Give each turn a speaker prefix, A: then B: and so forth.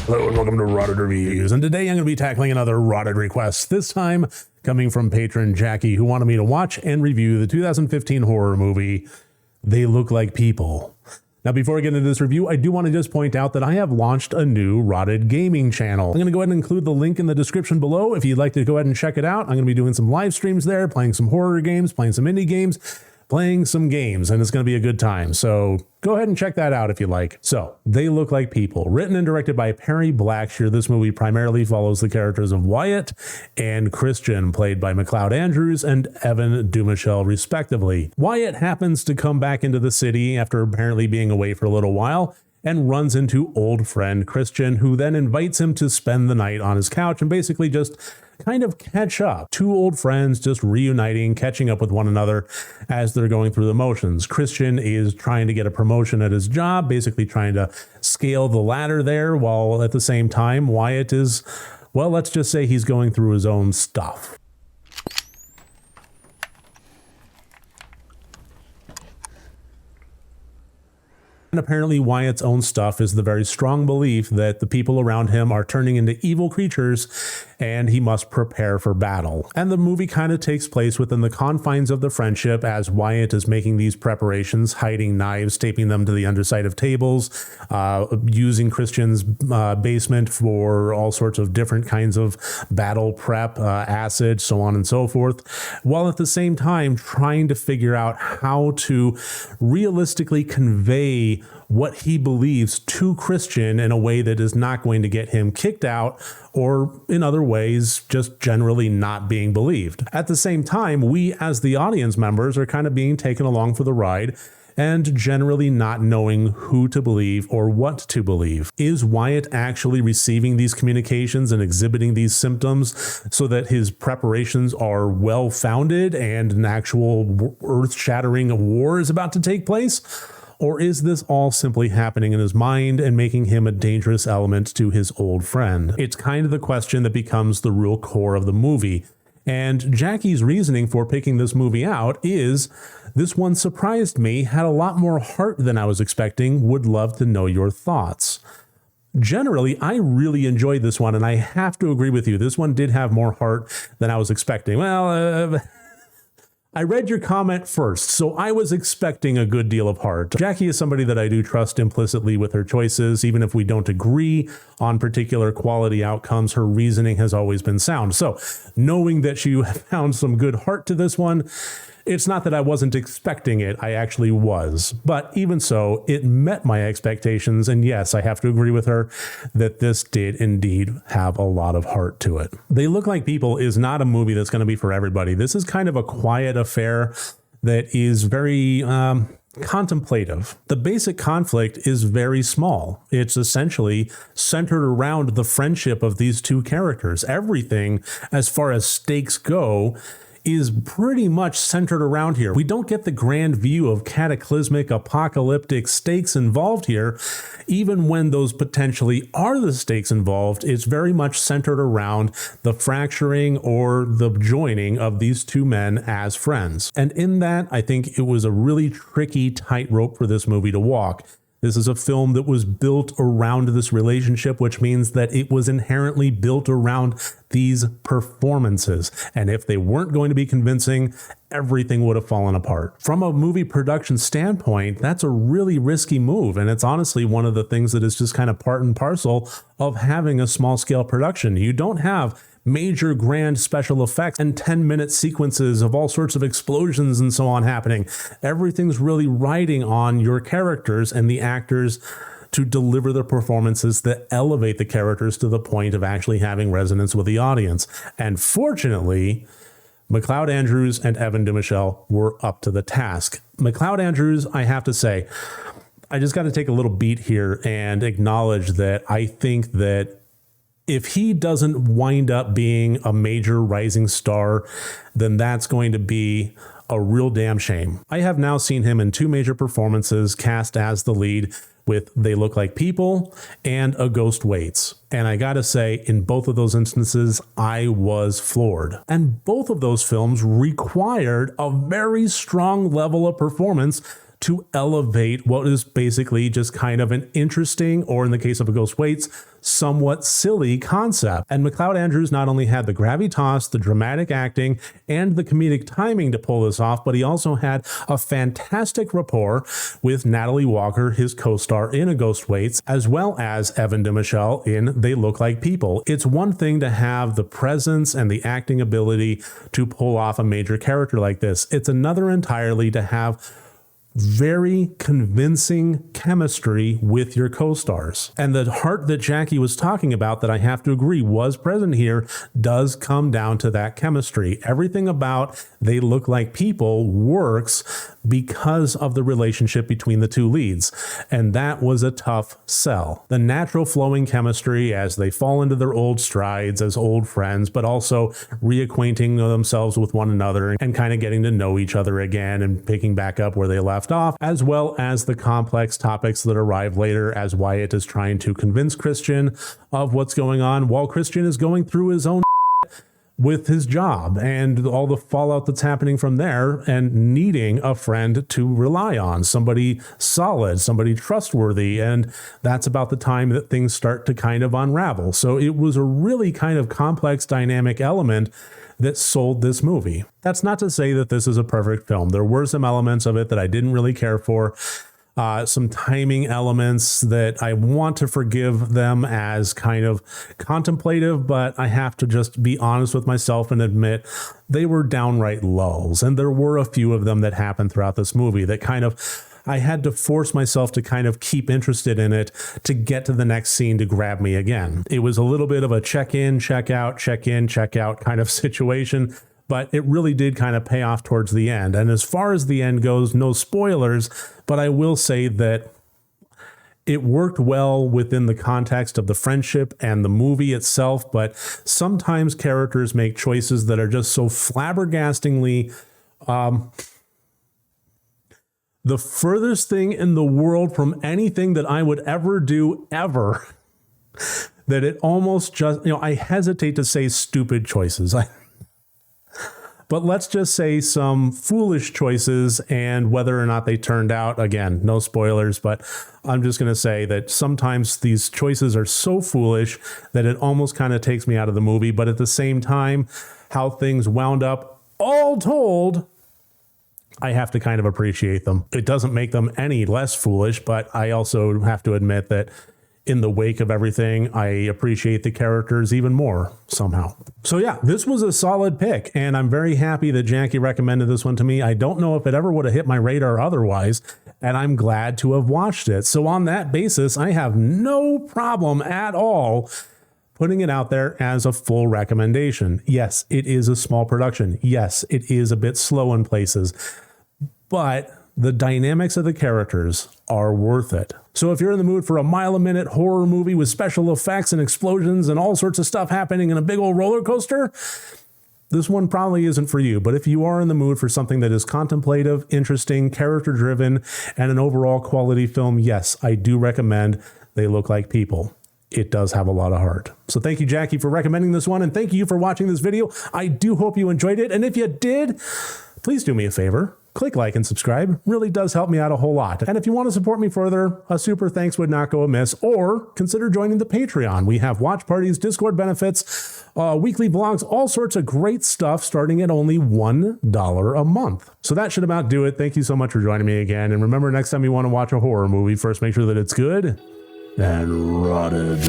A: Hello and welcome to Rotted Reviews, and today I'm going to be tackling another Rotted request, this time coming from patron Jackie, who wanted me to watch and review the 2015 horror movie, They Look Like People. Now, before I get into this review, I do want to just point out that I have launched a new Rotted gaming channel. I'm going to go ahead and include the link in the description below if you'd like to go ahead and check it out. I'm going to be doing some live streams there, playing some horror games, playing some indie games, playing some games, and it's going to be a good time. So go ahead and check that out if you like. So, They Look Like People, written and directed by Perry Blackshear. This movie primarily follows the characters of Wyatt and Christian, played by McLeod Andrews and Evan Dumichel, respectively. Wyatt happens to come back into the city after apparently being away for a little while, and runs into old friend Christian, who then invites him to spend the night on his couch and basically just kind of catch up. Two old friends just reuniting, catching up with one another as they're going through the motions. Christian is trying to get a promotion at his job, basically trying to scale the ladder there, while at the same time Wyatt is, well, let's just say he's going through his own stuff. And apparently Wyatt's own stuff is the very strong belief that the people around him are turning into evil creatures and he must prepare for battle. And the movie kind of takes place within the confines of the friendship as Wyatt is making these preparations, hiding knives, taping them to the underside of tables, using Christian's basement for all sorts of different kinds of battle prep, acid, so on and so forth, while at the same time trying to figure out how to realistically convey what he believes to Christian in a way that is not going to get him kicked out or in other ways just generally not being believed. At the same time, we as the audience members are kind of being taken along for the ride and generally not knowing who to believe or what to believe. Is Wyatt actually receiving these communications and exhibiting these symptoms so that his preparations are well-founded and an actual earth-shattering war is about to take place? Or is this all simply happening in his mind and making him a dangerous element to his old friend? It's kind of the question that becomes the real core of the movie. And Jackie's reasoning for picking this movie out is, this one surprised me, had a lot more heart than I was expecting, would love to know your thoughts. Generally, I really enjoyed this one, and I have to agree with you. This one did have more heart than I was expecting. Well, I read your comment first, so I was expecting a good deal of heart. Jackie is somebody that I do trust implicitly with her choices. Even if we don't agree on particular quality outcomes, her reasoning has always been sound. So knowing that she found some good heart to this one, it's not that I wasn't expecting it, I actually was. But even so, it met my expectations, and yes, I have to agree with her that this did indeed have a lot of heart to it. They Look Like People is not a movie that's going to be for everybody. This is kind of a quiet affair that is very contemplative. The basic conflict is very small. It's essentially centered around the friendship of these two characters. Everything, as far as stakes go, is pretty much centered around here. We don't get the grand view of cataclysmic, apocalyptic stakes involved here. Even when those potentially are the stakes involved, it's very much centered around the fracturing or the joining of these two men as friends. And in that, I think it was a really tricky tightrope for this movie to walk. This is a film that was built around this relationship, which means that it was inherently built around these performances. And if they weren't going to be convincing, everything would have fallen apart. From a movie production standpoint, that's a really risky move. And it's honestly one of the things that is just kind of part and parcel of having a small scale production. You don't have major grand special effects and 10-minute sequences of all sorts of explosions and so on happening. Everything's really riding on your characters and the actors to deliver the performances that elevate the characters to the point of actually having resonance with the audience. And fortunately, McLeod Andrews and Evan Dumichel were up to the task. McLeod Andrews, I have to say, I just got to take a little beat here and acknowledge that I think that if he doesn't wind up being a major rising star, then that's going to be a real damn shame. I have now seen him in two major performances cast as the lead with They Look Like People and A Ghost Waits. And I gotta say, in both of those instances, I was floored. And both of those films required a very strong level of performance to elevate what is basically just kind of an interesting, or in the case of A Ghost Waits, somewhat silly concept. And McLeod Andrews not only had the gravitas, the dramatic acting, and the comedic timing to pull this off, but he also had a fantastic rapport with Natalie Walker, his co-star in A Ghost Waits, as well as Evan DiMichele in They Look Like People. It's one thing to have the presence and the acting ability to pull off a major character like this. It's another entirely to have very convincing chemistry with your co-stars. And the heart that Jackie was talking about, that I have to agree was present here, does come down to that chemistry. Everything about They Look Like People works because of the relationship between the two leads. And that was a tough sell. The natural flowing chemistry as they fall into their old strides as old friends, but also reacquainting themselves with one another and kind of getting to know each other again and picking back up where they left off, as well as the complex topics that arrive later as Wyatt is trying to convince Christian of what's going on while Christian is going through his own with his job and all the fallout that's happening from there, and needing a friend to rely on, somebody solid, somebody trustworthy. And that's about the time that things start to kind of unravel. So it was a really kind of complex dynamic element that sold this movie. That's not to say that this is a perfect film. There were some elements of it that I didn't really care for. Some timing elements that I want to forgive them as kind of contemplative, but I have to just be honest with myself and admit they were downright lulls. And there were a few of them that happened throughout this movie that kind of, I had to force myself to kind of keep interested in it to get to the next scene to grab me again. It was a little bit of a check in, check out kind of situation, but it really did kind of pay off towards the end. And as far as the end goes, no spoilers, but I will say that it worked well within the context of the friendship and the movie itself, but sometimes characters make choices that are just so flabbergastingly the furthest thing in the world from anything that I would ever do ever, that it almost just, I hesitate to say stupid choices. But let's just say some foolish choices, and whether or not they turned out, again, no spoilers, but I'm just going to say that sometimes these choices are so foolish that it almost kind of takes me out of the movie. But at the same time, how things wound up, all told, I have to kind of appreciate them. It doesn't make them any less foolish, but I also have to admit that in the wake of everything, I appreciate the characters even more somehow. So yeah, this was a solid pick, and I'm very happy that Jackie recommended this one to me. I don't know if it ever would have hit my radar otherwise, and I'm glad to have watched it. So on that basis, I have no problem at all putting it out there as a full recommendation. Yes, it is a small production. Yes, it is a bit slow in places, but the dynamics of the characters are worth it. So if you're in the mood for a mile-a-minute horror movie with special effects and explosions and all sorts of stuff happening in a big old roller coaster, this one probably isn't for you. But if you are in the mood for something that is contemplative, interesting, character-driven, and an overall quality film, yes, I do recommend They Look Like People. It does have a lot of heart. So thank you, Jackie, for recommending this one, and thank you for watching this video. I do hope you enjoyed it, and if you did, please do me a favor. Click like and subscribe. Really does help me out a whole lot. And if you want to support me further, a super thanks would not go amiss. Or consider joining the Patreon. We have watch parties, Discord benefits, weekly vlogs, all sorts of great stuff starting at only $1 a month. So that should about do it. Thank you so much for joining me again. And remember, next time you want to watch a horror movie, first make sure that it's good and rotted.